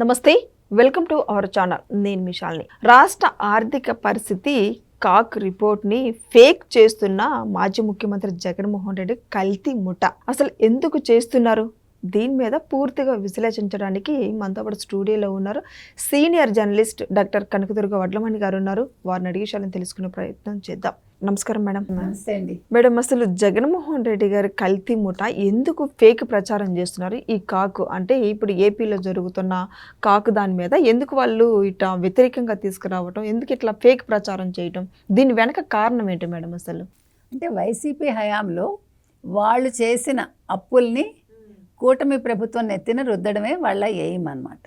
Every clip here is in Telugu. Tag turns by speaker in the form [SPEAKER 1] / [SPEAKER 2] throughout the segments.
[SPEAKER 1] నమస్తే, వెల్కమ్ టు అవర్ ఛానల్. నేను మిషాల్ని. రాష్ట్ర ఆర్థిక పరిస్థితి కాక్ రిపోర్ట్ని ఫేక్ చేస్తున్న మాజీ ముఖ్యమంత్రి జగన్మోహన్ రెడ్డి కల్తీ ముఠ అసలు ఎందుకు చేస్తున్నారు? దీని మీద పూర్తిగా విశ్లేషించడానికి మనతో పాటు స్టూడియోలో ఉన్నారు senior journalist doctor Kanakadurga Vadlamani గారు ఉన్నారు. వారిని అడిగే విషయాలను తెలుసుకునే ప్రయత్నం చేద్దాం. నమస్కారం మేడం.
[SPEAKER 2] నమస్తే అండి
[SPEAKER 1] మేడం, అసలు జగన్మోహన్ రెడ్డి గారి కల్తీ ముఠ ఎందుకు ఫేక్ ప్రచారం చేస్తున్నారు? ఈ కాకు అంటే ఇప్పుడు ఏపీలో జరుగుతున్న కాకు దాని మీద ఎందుకు వాళ్ళు ఇట్లా వ్యతిరేకంగా తీసుకురావటం, ఎందుకు ఇట్లా ఫేక్ ప్రచారం చేయటం, దీని వెనక కారణం ఏంటి మేడం? అసలు
[SPEAKER 2] అంటే వైసీపీ హయాంలో వాళ్ళు చేసిన అప్పుల్ని కూటమి ప్రభుత్వం నెత్తిన రుద్దడమే వాళ్ళ ఎయిమ్ అన్నమాట.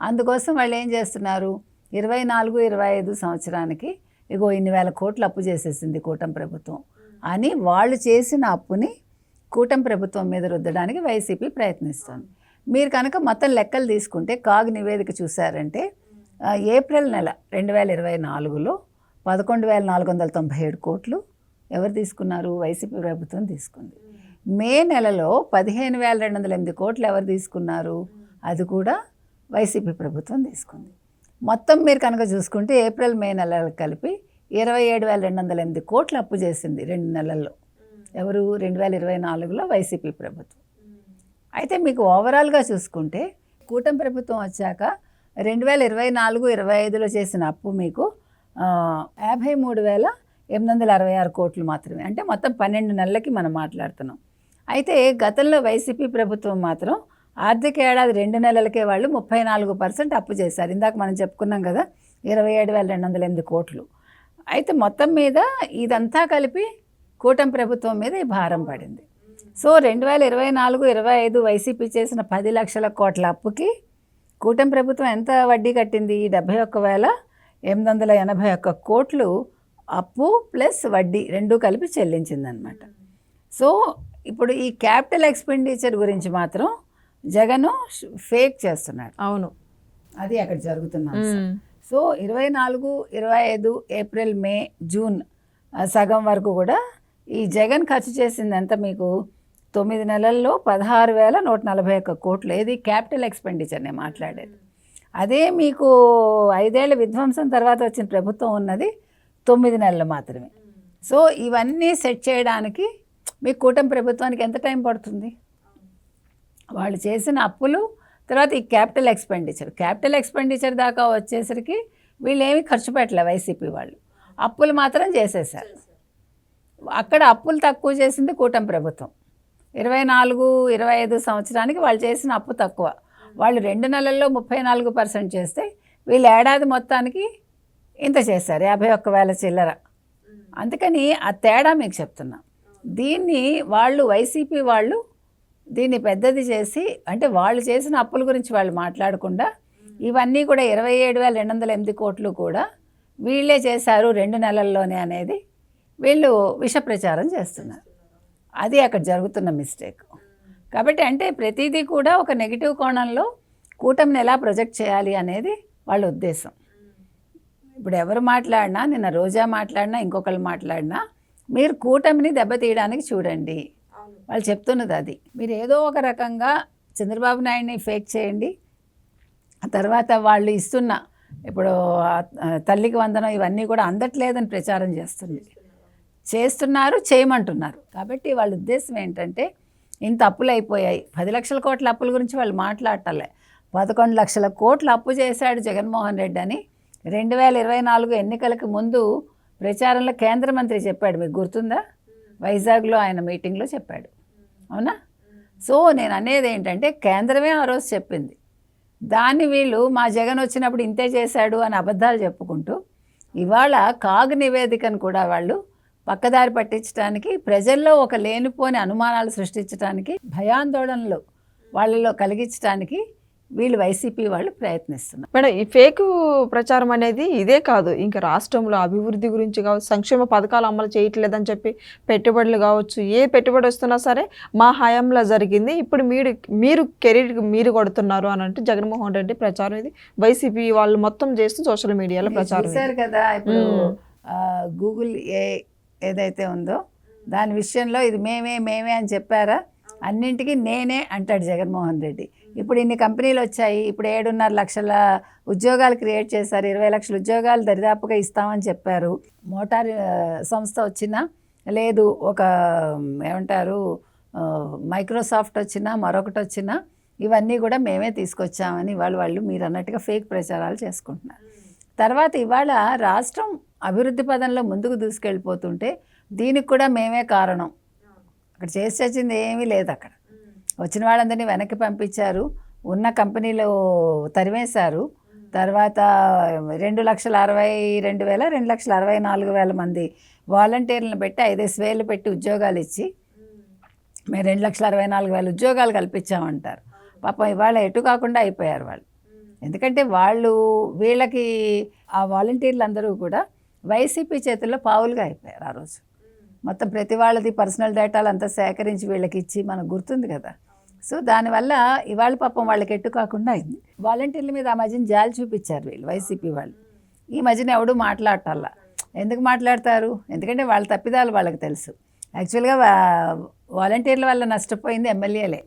[SPEAKER 2] అందుకోసం వాళ్ళు ఏం చేస్తున్నారు, 24-25 సంవత్సరానికి ఇగో ఇన్ని వేల కోట్లు అప్పు చేసేసింది కూటమి ప్రభుత్వం అని వాళ్ళు చేసిన అప్పుని కూటమి ప్రభుత్వం మీద రుద్దడానికి వైసీపీ ప్రయత్నిస్తుంది. మీరు కనుక మొత్తం లెక్కలు తీసుకుంటే కాగ్ నివేదిక చూసారంటే ఏప్రిల్ నెల 2024లో 11,497 కోట్లు ఎవరు తీసుకున్నారు? వైసీపీ ప్రభుత్వం తీసుకుంది. మే నెలలో 15,208 కోట్లు ఎవరు తీసుకున్నారు? అది కూడా వైసీపీ ప్రభుత్వం తీసుకుంది. మొత్తం మీరు కనుక చూసుకుంటే ఏప్రిల్ మే నెలలు కలిపి 27,208 కోట్లు అప్పు చేసింది 2 నెలల్లో. ఎవరు? 2024లో వైసీపీ ప్రభుత్వం. అయితే మీకు ఓవరాల్గా చూసుకుంటే కూటమి ప్రభుత్వం వచ్చాక 2024-25లో చేసిన అప్పు మీకు 53,866 కోట్లు మాత్రమే. అంటే మొత్తం 12 నెలలకి మనం మాట్లాడుతున్నాం. అయితే గతంలో వైసీపీ ప్రభుత్వం మాత్రం ఆర్థిక ఏడాది 2 నెలలకే వాళ్ళు 34% అప్పు చేశారు. ఇందాక మనం చెప్పుకున్నాం కదా, 27,208 కోట్లు. అయితే మొత్తం మీద ఇదంతా కలిపి కూటమి ప్రభుత్వం మీద ఈ భారం పడింది. సో 2024-25 వైసీపీ చేసిన 10 లక్షల కోట్ల అప్పుకి కూటమి ప్రభుత్వం ఎంత వడ్డీ కట్టింది? 71,881 కోట్లు అప్పు ప్లస్ వడ్డీ రెండు కలిపి చెల్లించిందనమాట. సో ఇప్పుడు ఈ క్యాపిటల్ ఎక్స్పెండిచర్ గురించి మాత్రం జగన్ ఫేక్ చేస్తున్నాడు.
[SPEAKER 1] అవును,
[SPEAKER 2] అది అక్కడ జరుగుతున్నాం. సో 24-25 ఏప్రిల్ మే జూన్ సగం వరకు కూడా ఈ జగన్ ఖర్చు చేసింది ఎంత మీకు? 9 నెలల్లో 16,141 కోట్లు. ఏది? క్యాపిటల్ ఎక్స్పెండిచర్ నేను మాట్లాడేది. అదే మీకు 5 ఏళ్ల విధ్వంసం తర్వాత వచ్చిన ప్రభుత్వం ఉన్నది 9 నెలలు మాత్రమే. సో ఇవన్నీ సెట్ చేయడానికి మీకు కూటమి ప్రభుత్వానికి ఎంత టైం పడుతుంది? వాళ్ళు చేసిన అప్పులు తర్వాత ఈ క్యాపిటల్ ఎక్స్పెండిచర్ దాకా వచ్చేసరికి వీళ్ళు ఏమీ ఖర్చు పెట్టలే. వైసీపీ వాళ్ళు అప్పులు మాత్రం చేసేసారు. అక్కడ అప్పులు తక్కువ చేసింది కూటమి ప్రభుత్వం. 24-25 సంవత్సరానికి వాళ్ళు చేసిన అప్పు తక్కువ. వాళ్ళు 2 నెలల్లో 34% చేస్తే వీళ్ళు ఏడాది మొత్తానికి ఇంత చేశారు, 51,000 చిల్లర. అందుకని ఆ తేడా మీకు చెప్తున్నా. దీన్ని వాళ్ళు వైసీపీ వాళ్ళు దీన్ని పెద్దది చేసి, అంటే వాళ్ళు చేసిన అప్పుల గురించి వాళ్ళు మాట్లాడకుండా ఇవన్నీ కూడా 27,208 కోట్లు కూడా వీళ్ళే చేశారు 2 నెలల్లోనే అనేది వీళ్ళు విష ప్రచారం చేస్తున్నారు. అది అక్కడ జరుగుతున్న మిస్టేక్. కాబట్టి అంటే ప్రతిదీ కూడా ఒక నెగిటివ్ కోణంలో కూటమిని ఎలా ప్రొజెక్ట్ చేయాలి అనేది వాళ్ళ ఉద్దేశం. ఇప్పుడు ఎవరు మాట్లాడినా, నిన్న రోజా మాట్లాడినా, ఇంకొకరు మాట్లాడినా మీరు కూటమిని దెబ్బతీయడానికి చూడండి. వాళ్ళు చెప్తున్నది అది. మీరు ఏదో ఒక రకంగా చంద్రబాబు నాయుడిని ఫేక్ చేయండి. ఆ తర్వాత వాళ్ళు ఇస్తున్న ఇప్పుడు తల్లికి వందనం ఇవన్నీ కూడా అందట్లేదని ప్రచారం చేస్తున్నారు, చేయమంటున్నారు. కాబట్టి వాళ్ళ ఉద్దేశం ఏంటంటే ఇంత అప్పులు అయిపోయాయి. 10 లక్షల కోట్ల అప్పుల గురించి వాళ్ళు మాట్లాడటలే. 11 లక్షల కోట్ల అప్పు చేశాడు జగన్మోహన్ రెడ్డి అని 2024 ఎన్నికలకు ముందు ప్రచారంలో కేంద్ర మంత్రి చెప్పాడు. మీకు గుర్తుందా? వైజాగ్లో ఆయన మీటింగ్లో చెప్పాడు, అవునా? సో నేను అనేది ఏంటంటే కేంద్రమే ఆ రోజు చెప్పింది. దాన్ని వీళ్ళు మా జగన్ వచ్చినప్పుడు ఇంతే చేశాడు అని అబద్ధాలు చెప్పుకుంటూ ఇవాళ కాగ్ నివేదికను కూడా వాళ్ళు పక్కదారి పట్టించడానికి, ప్రజల్లో ఒక లేనిపోని అనుమానాలు సృష్టించడానికి, భయాందోళనలు వాళ్ళలో కలిగించడానికి వీళ్ళు వైసీపీ వాళ్ళు ప్రయత్నిస్తున్నారు.
[SPEAKER 1] మేడం, ఈ ఫేక్ ప్రచారం అనేది ఇదే కాదు, ఇంకా రాష్ట్రంలో అభివృద్ధి గురించి కావచ్చు, సంక్షేమ పథకాలు అమలు చేయట్లేదని చెప్పి పెట్టుబడులు కావచ్చు, ఏ పెట్టుబడి వస్తున్నా సరే మా హయాంలో జరిగింది, ఇప్పుడు మీరు కెరీర్ మీరు కొడుతున్నారు అని అంటే జగన్మోహన్ రెడ్డి ప్రచారం ఇది వైసీపీ వాళ్ళు మొత్తం చేస్తూ సోషల్ మీడియాలో ప్రచారం
[SPEAKER 2] చేశారు కదా. ఇప్పుడు గూగుల్ ఏదైతే ఉందో దాని విషయంలో ఇది మేమే అని చెప్పారా? అన్నింటికీ నేనే అంటాడు జగన్మోహన్ రెడ్డి. ఇప్పుడు ఇన్ని కంపెనీలు వచ్చాయి, ఇప్పుడు 7.5 లక్షల ఉద్యోగాలు క్రియేట్ చేశారు, 20 లక్షల ఉద్యోగాలు దరిదాపుగా ఇస్తామని చెప్పారు. మోటార్ సంస్థ వచ్చినా లేదు, ఒక ఏమంటారు మైక్రోసాఫ్ట్ వచ్చినా మరొకటి వచ్చినా ఇవన్నీ కూడా మేమే తీసుకొచ్చామని వాళ్ళు మీరు అన్నట్టుగా ఫేక్ ప్రచారాలు చేసుకుంటున్నారు. తర్వాత ఇవాళ రాష్ట్రం అభివృద్ధి పదంలో ముందుకు దూసుకెళ్ళిపోతుంటే దీనికి కూడా మేమే కారణం. అక్కడ చేసి వచ్చింది ఏమీ లేదు. అక్కడ వచ్చిన వాళ్ళందరినీ వెనక్కి పంపించారు, ఉన్న కంపెనీలు తరిమేశారు. తర్వాత 2,62,200 2,64,000 మంది వాలంటీర్లను పెట్టి 5,000 పెట్టి ఉద్యోగాలు ఇచ్చి మేము 2,64,000 ఉద్యోగాలు కల్పించామంటారు. పాపం ఇవాళ ఎటు కాకుండా అయిపోయారు వాళ్ళు. ఎందుకంటే వీళ్ళకి ఆ వాలంటీర్లు అందరూ కూడా వైసీపీ చేతుల్లో పావులుగా అయిపోయారు. ఆ రోజు మొత్తం ప్రతి వాళ్ళది పర్సనల్ డేటాలు అంతా సేకరించి వీళ్ళకి ఇచ్చి మనకు గుర్తుంది కదా. సో దానివల్ల ఇవాళ పాపం వాళ్ళకి ఎట్టు కాకుండా అయింది. వాలంటీర్ల మీద ఆ మధ్యన జాలి చూపించారు వీళ్ళు వైసీపీ వాళ్ళు. ఈ మధ్యన ఎవడూ మాట్లాడటల్లా. ఎందుకు మాట్లాడతారు? ఎందుకంటే వాళ్ళ తప్పిదాలు వాళ్ళకి తెలుసు. యాక్చువల్గా వాలంటీర్ల వల్ల నష్టపోయింది ఎమ్మెల్యేలే,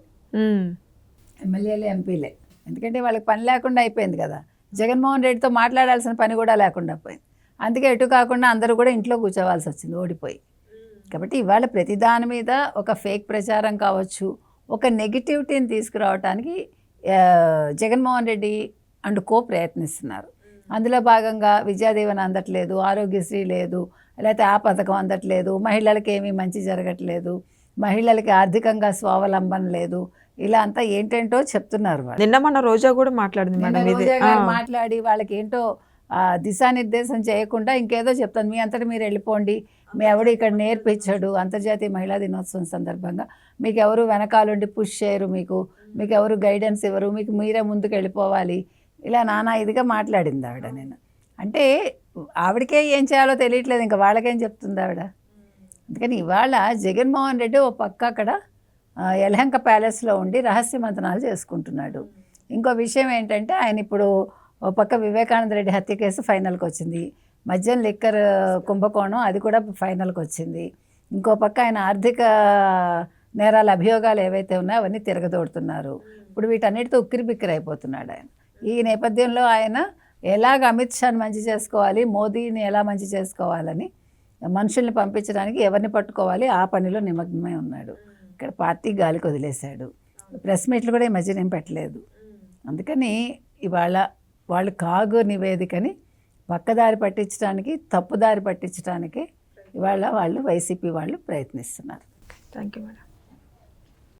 [SPEAKER 2] ఎంపీలే. ఎందుకంటే వాళ్ళకి పని లేకుండా అయిపోయింది కదా. జగన్మోహన్ రెడ్డితో మాట్లాడాల్సిన పని కూడా లేకుండా పోయింది. అందుకే ఎటు కాకుండా అందరూ కూడా ఇంట్లో కూర్చోవాల్సి వచ్చింది ఓడిపోయి. కాబట్టి ఇవాళ ప్రతి దాని మీద ఒక ఫేక్ ప్రచారం కావచ్చు, ఒక నెగిటివిటీని తీసుకురావడానికి జగన్మోహన్ రెడ్డి అండ్ కో ప్రయత్నిస్తున్నారు. అందులో భాగంగా విద్యాదీవెన అందట్లేదు, ఆరోగ్యశ్రీ లేదు, లేకపోతే ఆ పథకం అందట్లేదు, మహిళలకి ఏమీ మంచి జరగట్లేదు, మహిళలకి ఆర్థికంగా స్వావలంబన లేదు, ఇలా అంతా ఏంటేంటో చెప్తున్నారు వాళ్ళు.
[SPEAKER 1] నిన్న మన రోజా కూడా మాట్లాడింది మేడం,
[SPEAKER 2] రోజా గారు మాట్లాడి వాళ్ళకి ఏంటో దిశానిర్దేశం చేయకుండా ఇంకేదో చెప్తాను, మీ అంతటా మీరు వెళ్ళిపోండి, మీ ఎవడు ఇక్కడ నేర్పించాడు, అంతర్జాతీయ మహిళా దినోత్సవం సందర్భంగా మీకు ఎవరు వెనకాలండి పుష్ చేయరు, మీకు ఎవరు గైడెన్స్ ఇవ్వరు, మీకు మీరే ముందుకు వెళ్ళిపోవాలి, ఇలా నానా ఇదిగా మాట్లాడింది ఆవిడ. నేను అంటే ఆవిడకే ఏం చేయాలో తెలియట్లేదు, ఇంకా వాళ్ళకేం చెప్తుంది ఆవిడ. అందుకని ఇవాళ జగన్మోహన్ రెడ్డి ఓ పక్క అక్కడ యలహంక ప్యాలెస్లో ఉండి రహస్య మంతనాలు చేసుకుంటున్నాడు. ఇంకో విషయం ఏంటంటే ఆయన ఇప్పుడు ఓ పక్క వివేకానంద రెడ్డి హత్య కేసు ఫైనల్కి వచ్చింది, మద్యం లిక్కర్ కుంభకోణం అది కూడా ఫైనల్కి వచ్చింది. ఇంకో పక్క ఆయన ఆర్థిక నేరాల అభియోగాలు ఏవైతే ఉన్నాయో అవన్నీ తిరగదోడుతున్నారు. ఇప్పుడు వీటన్నిటితో ఉక్కిరిబిక్కిరి అయిపోతున్నాడు ఆయన. ఈ నేపథ్యంలో ఆయన ఎలాగ అమిత్ షాని మంచి చేసుకోవాలి, మోదీని ఎలా మంచి చేసుకోవాలని, మనుషుల్ని పంపించడానికి ఎవరిని పట్టుకోవాలి ఆ పనిలో నిమగ్నమై ఉన్నాడు. ఇక్కడ పార్టీ గాలికి వదిలేశాడు. ప్రెస్ మీట్లు కూడా ఈ మధ్యన ఏం పెట్టలేదు. అందుకని ఇవాళ వాళ్ళు కాగు నివేదికని పక్కదారి పట్టించడానికి, తప్పుదారి పట్టించడానికి ఇవాళ వాళ్ళు వైసీపీ వాళ్ళు ప్రయత్నిస్తున్నారు.
[SPEAKER 1] Thank you madam.